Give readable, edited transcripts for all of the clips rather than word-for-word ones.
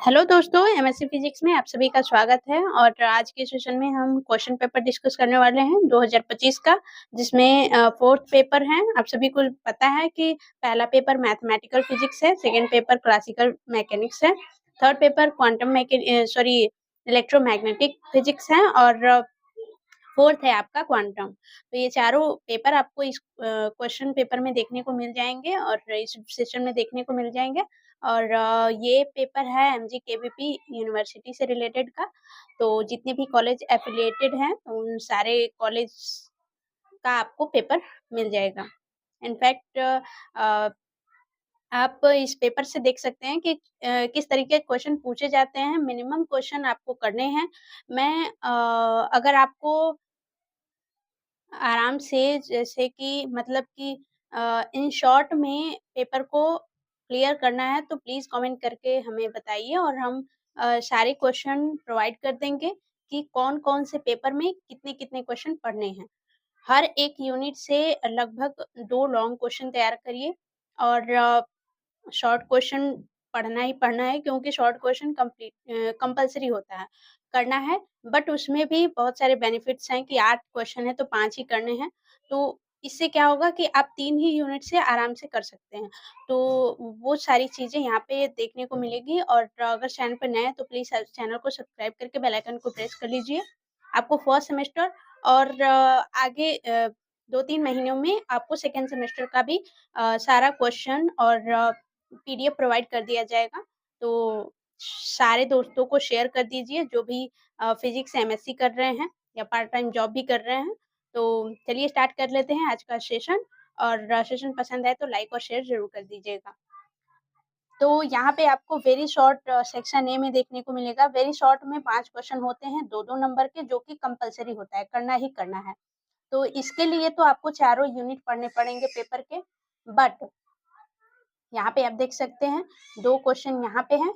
Hello दोस्तों, MSc physics में आप सभी का स्वागत है और आज के सेशन में हम क्वेश्चन पेपर डिस्कस करने वाले हैं 2025 का, जिसमें फोर्थ पेपर है। आप सभी को पता है कि पहला पेपर मैथमेटिकल फिजिक्स है, सेकंड पेपर क्लासिकल मैकेनिक्स है, third paper quantum electromagnetic physics है और फोर्थ है आपका क्वांटम। तो ये चारों पेपर आपको इस क्वेश्चन पेपर में देखने को मिल जाएंगे और इस सेशन में देखने को मिल जाएंगे। और ये पेपर है एमजी-केवीपी यूनिवर्सिटी से रिलेटेड का। तो जितने भी कॉलेज एफिलिएटेड हैं उन सारे कॉलेज का आपको पेपर मिल जाएगा। इनफैक्ट आप इस पेपर से देख सकते हैं कि किस तरीके के क्वेश्चन पूछे जाते हैं। मिनिमम क्वेश्चन आपको करने हैं। मैं अगर आपको आराम से, जैसे कि मतलब कि इन शॉर्ट में पेपर को क्लियर करना है तो प्लीज़ कमेंट करके हमें बताइए और हम सारे क्वेश्चन प्रोवाइड कर देंगे कि कौन-कौन से पेपर में कितने-कितने क्वेश्चन पढ़ने हैं। हर एक यूनिट से लगभग 2 लॉन्ग क्वेश्चन तैयार करिए और शॉर्ट क्वेश्चन पढ़ना ही पढ़ना है, क्योंकि शॉर्ट क्वेश्चन कंपल्सरी होता है, करना है। बट उसमें भी बहुत सारे बेनिफिट्स हैं कि 8 क्वेश्चन है तो 5 ही करने हैं। तो इससे क्या होगा कि आप 3 ही यूनिट से आराम से कर सकते हैं। तो वो सारी चीज़ें यहाँ पे देखने को मिलेगी और अगर चैनल पे नए हैं तो प्लीज़ चैनल को सब्सक्राइब करके बेल आइकन को प्रेस कर लीजिए। आपको फर्स्ट सेमेस्टर और आगे 2-3 महीनों में आपको सेकंड सेमेस्टर का भी सारा क्वेश्चन और पीडीएफ प्रोवाइड कर दिया जाएगा। तो सारे दोस्तों को शेयर कर दीजिए जो भी फिजिक्स एमएससी कर रहे हैं या पार्ट टाइम जॉब भी कर रहे हैं। तो चलिए स्टार्ट कर लेते हैं आज का सेशन और सेशन पसंद आए तो लाइक और शेयर ज़रूर कर दीजिएगा। तो यहाँ पे आपको वेरी शॉर्ट सेक्शन ए में देखने को मिलेगा। वेरी शॉर्ट में 5 क्वेश्चन होते हैं 2-2 नंबर के, जो कि कंपल्सरी होता है, करना ही करना है। तो इसके लिए तो आपको चारों यूनिट पढ़ने पड़ेंगे पेपर के। बट यहाँ पे आप देख सकते हैं 2 क्वेश्चन यहाँ पे हैं।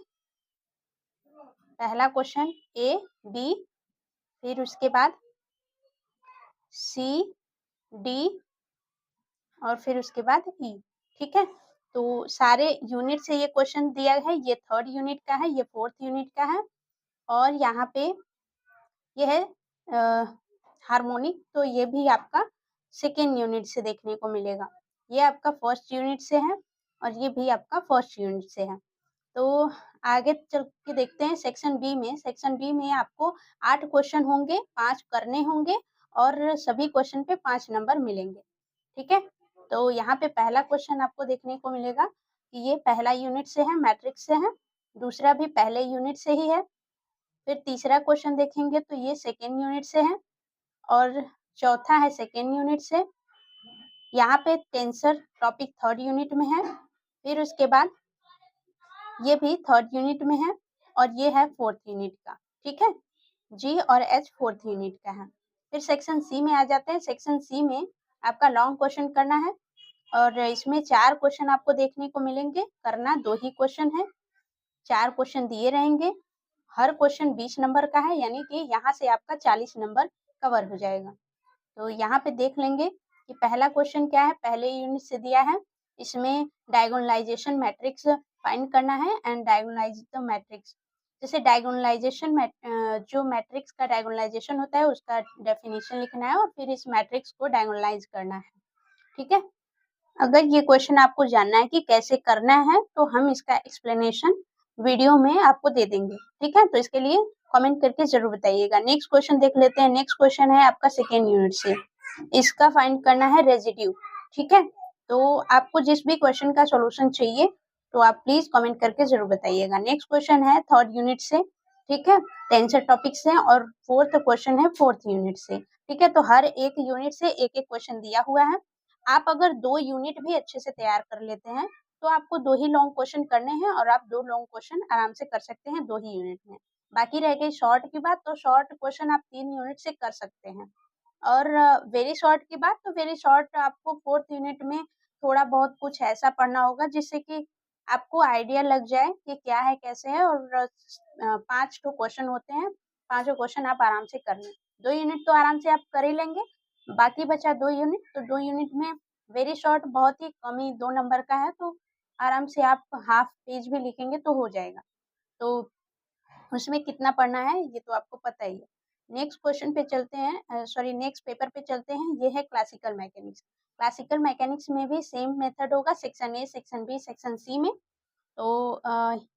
पहला क्वेश्चन ए, बी, फिर उसके बाद सी, डी और फिर उसके बाद ई। ठीक है, तो सारे यूनिट से ये क्वेश्चन दिया है। ये थर्ड यूनिट का है, ये फोर्थ यूनिट का है और यहाँ पे ये है हार्मोनिक, तो ये भी आपका सेकेंड यूनिट से देखने को मिलेगा। ये आपका फर्स्ट यूनिट से है और ये भी आपका फर्स्ट यूनिट से है। तो आगे चल के देखते हैं सेक्शन बी में। सेक्शन बी में आपको 8 क्वेश्चन होंगे, 5 करने होंगे और सभी क्वेश्चन पे 5 नंबर मिलेंगे। ठीक है, तो यहाँ पे पहला क्वेश्चन आपको देखने को मिलेगा कि ये पहला यूनिट से है, मैट्रिक्स से है। दूसरा भी पहले यूनिट से ही है। फिर तीसरा क्वेश्चन देखेंगे तो ये सेकेंड यूनिट से है और चौथा है सेकेंड यूनिट से। यहाँ पे टेंसर टॉपिक थर्ड यूनिट में है। फिर उसके बाद ये भी थर्ड यूनिट में है और ये है फोर्थ यूनिट का। ठीक है, जी और एच फोर्थ यूनिट का है। फिर सेक्शन सी में आ जाते हैं। सेक्शन सी में आपका लॉन्ग क्वेश्चन करना है और इसमें 4 क्वेश्चन आपको देखने को मिलेंगे। करना 2 ही क्वेश्चन है, 4 क्वेश्चन दिए रहेंगे। हर क्वेश्चन 20 नंबर का है, यानी कि यहाँ से आपका 40 नंबर कवर हो जाएगा। तो यहाँ पे देख लेंगे कि पहला क्वेश्चन क्या है, पहले यूनिट से दिया है। इसमें डायगोनलाइजेशन मैट्रिक्स फाइंड करना है एंड डायगोनलाइज द मैट्रिक्स। जैसे डायगोनलाइजेशन जो मैट्रिक्स का डायगोनलाइजेशन होता है उसका डेफिनेशन लिखना है और फिर इस मैट्रिक्स को डायगोनलाइज करना है। ठीक है, अगर ये क्वेश्चन आपको जानना है कि कैसे करना है तो हम इसका एक्सप्लेनेशन वीडियो में आपको दे देंगे। ठीक है, तो इसके लिए कमेंट करके जरूर बताइएगा। नेक्स्ट क्वेश्चन देख लेते हैं। नेक्स्ट क्वेश्चन है आपका सेकेंड यूनिट से। इसका फाइंड करना है रेजिड्यू। ठीक है, तो आपको जिस भी क्वेश्चन का सॉल्यूशन चाहिए तो आप प्लीज कमेंट करके जरूर बताइएगा। नेक्स्ट क्वेश्चन है थर्ड यूनिट से। ठीक है, टेंसर टॉपिक से और फोर्थ क्वेश्चन है फोर्थ यूनिट से। ठीक है, तो हर एक यूनिट से एक एक क्वेश्चन दिया हुआ है। आप अगर 2 यूनिट भी अच्छे से तैयार कर लेते हैं तो आपको 2 ही लॉन्ग क्वेश्चन करने हैं और आप 2 लॉन्ग क्वेश्चन आराम से कर सकते हैं 2 ही यूनिट में। बाकी रह गई शॉर्ट की बात, तो शॉर्ट क्वेश्चन आप 3 यूनिट से कर सकते हैं और वेरी शॉर्ट की बात, तो वेरी शॉर्ट आपको फोर्थ यूनिट में थोड़ा बहुत कुछ ऐसा पढ़ना होगा जिससे कि आपको आइडिया लग जाए कि क्या है कैसे है। और 5 तो क्वेश्चन होते हैं, 5 क्वेश्चन आप आराम से कर लें। 2 यूनिट तो आराम से आप कर ही लेंगे, बाकी बचा 2 यूनिट। तो 2 यूनिट में वेरी शॉर्ट बहुत ही कम ही 2 नंबर का है, तो आराम से आप हाफ पेज भी लिखेंगे तो हो जाएगा। तो उसमें कितना पढ़ना है ये तो आपको पता ही है। नेक्स्ट क्वेश्चन पे चलते हैं, नेक्स्ट पेपर पे चलते हैं। ये है क्लासिकल मैकेनिक्स। क्लासिकल मैकेनिक्स में भी सेम मेथड होगा, section A, section B, section C में। तो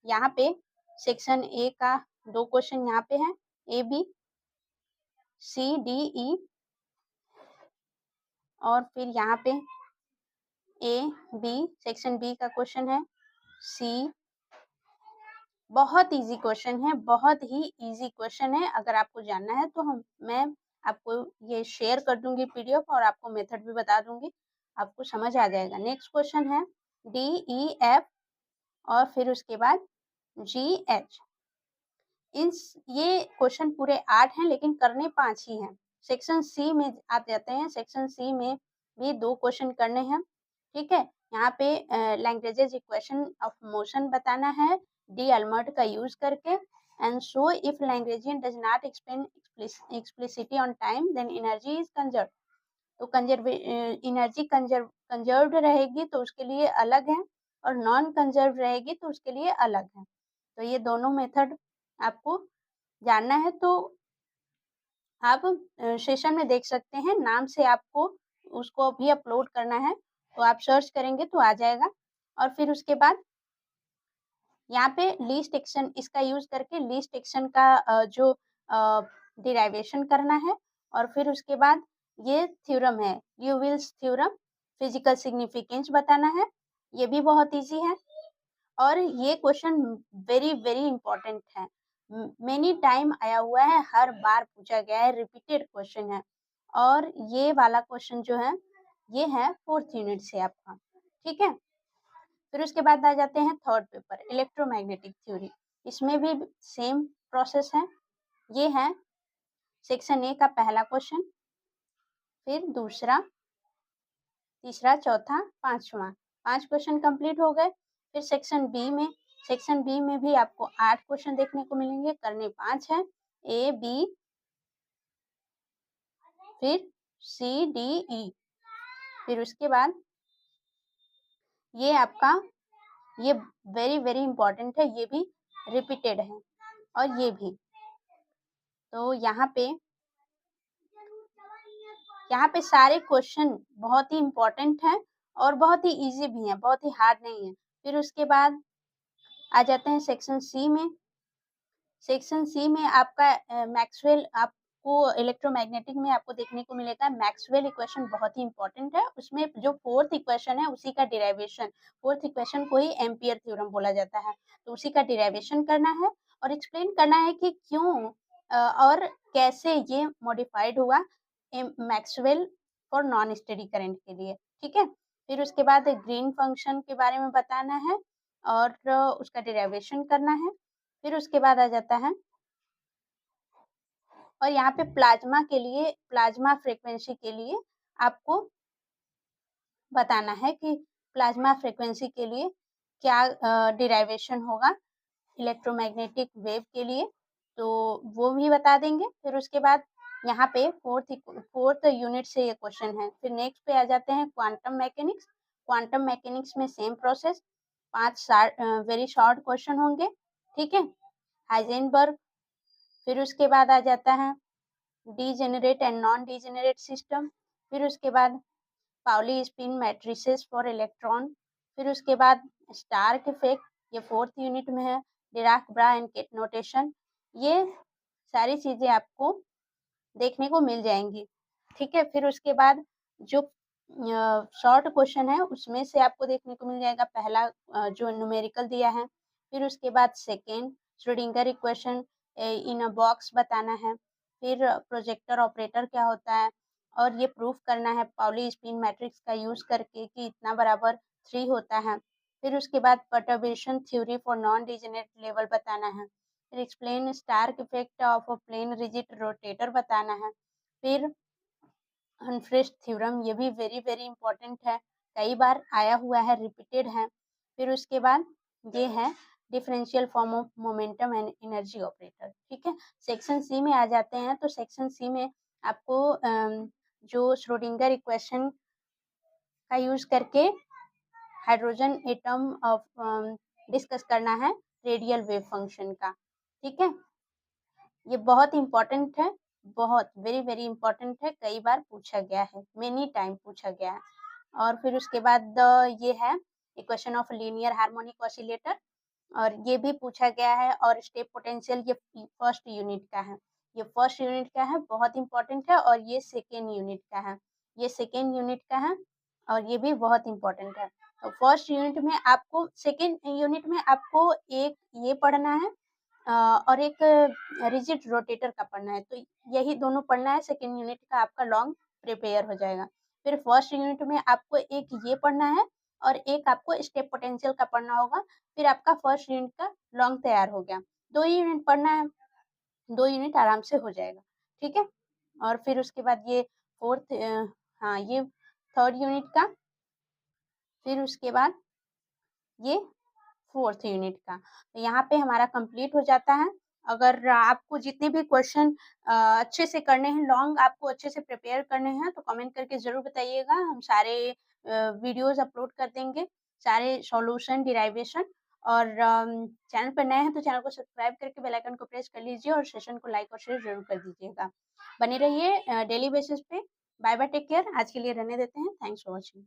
यहाँ पे सेक्शन ए का 2 क्वेश्चन यहाँ पे है, A B, C D E, और फिर यहाँ पे ए बी, सेक्शन बी का क्वेश्चन है, सी। बहुत इजी क्वेश्चन है, बहुत ही इजी क्वेश्चन है। अगर आपको जानना है तो मैं आपको ये शेयर कर दूंगी पीडीएफ, और आपको मेथड भी बता दूंगी, आपको समझ आ जाएगा। नेक्स्ट क्वेश्चन है डी ई एफ, और फिर उसके बाद जी एच। ये क्वेश्चन पूरे 8 हैं, लेकिन करने 5 ही हैं। सेक्शन सी में आप जाते हैं, सेक्शन सी में भी 2 क्वेश्चन करने हैं, ठीक है। यहाँ पे लैग्रेंजेस इक्वेशन ऑफ मोशन बताना है डी अल्मर्ट का यूज करके, and show if Lagrangian does not explain explicitly on time then energy is conserve. तो एनर्जी कंजर्व्ड रहेगी तो उसके लिए अलग है, और नॉन कंजर्व रहेगी तो उसके लिए अलग है। तो ये दोनों मेथड आपको जानना है तो आप सेशन में देख सकते हैं, नाम से आपको उसको भी अपलोड करना है, तो आप सर्च करेंगे तो आ जाएगा। और फिर उसके बाद यहाँ पे लीस्ट एक्शन, इसका यूज करके लीस्ट एक्शन का जो डिराइवेशन करना है, और फिर उसके बाद ये थ्योरम है ल्यूविल्स थ्योरम, फिजिकल सिग्निफिकेंस बताना है। ये भी बहुत इजी है, और ये क्वेश्चन वेरी वेरी इंपॉर्टेंट है, मेनी टाइम आया हुआ है, हर बार पूछा गया है, रिपीटेड क्वेश्चन है। और ये वाला क्वेश्चन जो है ये है 4th यूनिट से आपका, ठीक है। फिर उसके बाद आ जाते हैं थर्ड पेपर, इलेक्ट्रोमैग्नेटिक थ्योरी। इसमें भी सेम प्रोसेस है। ये है सेक्शन ए का पहला क्वेश्चन, फिर दूसरा, तीसरा, चौथा, पांचवा, 5 क्वेश्चन कंप्लीट हो गए। फिर सेक्शन बी में भी आपको 8 क्वेश्चन देखने को मिलेंगे, करने 5 है, ए बी, फिर सी डी ई। फिर उसके बाद ये आपका, ये वेरी वेरी इंपॉर्टेंट है, ये भी रिपीटेड है, और ये भी। तो यहाँ पे सारे क्वेश्चन बहुत ही इम्पोर्टेंट हैं, और बहुत ही इजी भी हैं, बहुत ही हार्ड नहीं है। फिर उसके बाद आ जाते हैं सेक्शन सी में। सेक्शन सी में आपका मैक्सवेल, आपको इलेक्ट्रोमैग्नेटिक में आपको देखने को मिलेगा मैक्सवेल इक्वेशन, बहुत ही इंपॉर्टेंट है। उसमें जो 4th इक्वेशन है उसी का डिराइवेशन, 4th इक्वेशन को ही एम्पियर थ्योरम बोला जाता है, तो उसी का डिराइवेशन करना है, और एक्सप्लेन करना है कि क्यों और कैसे ये मॉडिफाइड हुआ Maxwell for non steady current के लिए, ठीक है। फिर उसके बाद ग्रीन फंक्शन के बारे में बताना है, और उसका डिराइवेशन करना है। फिर उसके बाद आ जाता है, और यहाँ पे प्लाज्मा के लिए, प्लाज्मा फ्रीक्वेंसी के लिए आपको बताना है कि प्लाज्मा फ्रीक्वेंसी के लिए क्या डिराइवेशन होगा इलेक्ट्रोमैग्नेटिक वेव के लिए, तो वो भी बता देंगे। फिर उसके बाद यहाँ पे फोर्थ यूनिट से ये क्वेश्चन है। फिर नेक्स्ट पे आ जाते हैं क्वांटम मैकेनिक्स। क्वांटम मैकेनिक्स में same process, 5 very short question होंगे, ठीक है। हाइजेनबर्ग, फिर उसके बाद आ जाता है degenerate and non degenerate system. फिर उसके बाद Pauli spin matrices for electron. फिर उसके बाद स्टार्क इफेक्ट, ये 4th यूनिट में है, Dirac bra and ket notation. ये सारी चीजें आपको देखने को मिल जाएंगी, ठीक है। फिर उसके बाद जो शॉर्ट क्वेश्चन है उसमें से आपको देखने को मिल जाएगा पहला जो न्यूमेरिकल दिया है, फिर उसके बाद second Schrodinger equation in a box बताना है, फिर प्रोजेक्टर ऑपरेटर क्या होता है, और ये प्रूफ करना है पाउली स्पिन मैट्रिक्स का यूज करके कि इतना बराबर 3 होता है। फिर उसके बाद perturbation theory for non degenerate level बताना है, फिर explain Stark effect of a plane rigid rotator बताना है। फिर हनफ्रेश थ्योरम, ये भी वेरी वेरी इंपॉर्टेंट है, कई बार आया हुआ है, रिपीटेड है। फिर उसके बाद ये है differential form of momentum and energy operator, ठीक है। सेक्शन सी में आ जाते हैं, तो सेक्शन सी में आपको जो श्रोडिंगर इक्वेशन का यूज करके हाइड्रोजन एटम डिस्कस करना है रेडियल वेव फंक्शन का, ठीक है। ये बहुत इम्पोर्टेंट है, बहुत वेरी वेरी इम्पोर्टेंट है, कई बार पूछा गया है, मेनी टाइम पूछा गया है। और फिर उसके बाद ये है equation of linear harmonic oscillator, और ये भी पूछा गया है। और स्टेप पोटेंशियल ये फर्स्ट यूनिट का है, ये फर्स्ट यूनिट का है, बहुत इंपॉर्टेंट है। और ये सेकेंड यूनिट का है, ये सेकेंड यूनिट का है, और ये भी बहुत इंपॉर्टेंट है। तो फर्स्ट यूनिट में आपको, सेकेंड यूनिट में आपको एक ये पढ़ना है और एक रिजिड रोटेटर का पढ़ना है। तो यही दोनों पढ़ना है, सेकेंड यूनिट का आपका लॉन्ग प्रिपेयर हो जाएगा। फिर फर्स्ट यूनिट में आपको एक ये पढ़ना है और एक आपको स्टेप पोटेंशियल का पढ़ना होगा। फिर आपका फर्स्ट यूनिट का लॉन्ग तैयार हो गया। 2 यूनिट पढ़ना है, 2 यूनिट आराम से हो जाएगा, ठीक है। और फिर उसके बाद ये फोर्थ, हाँ ये थर्ड यूनिट का, फिर उसके बाद ये फोर्थ यूनिट का। तो यहाँ पे हमारा कंप्लीट हो जाता है। अगर आपको जितने भी क्वेश्चन अच्छे से करने हैं, लॉन्ग आपको अच्छे से प्रिपेयर करने हैं, तो कमेंट करके ज़रूर बताइएगा। हम सारे वीडियोस अपलोड कर देंगे, सारे सॉल्यूशन डिराइवेशन। और चैनल पर नए हैं तो चैनल को सब्सक्राइब करके बेल आइकन को प्रेस कर लीजिए और सेशन को लाइक और शेयर जरूर कर दीजिएगा। बने रहिए डेली बेसिस पे। Bye bye, take care. आज के लिए रहने देते हैं। Thanks for watching.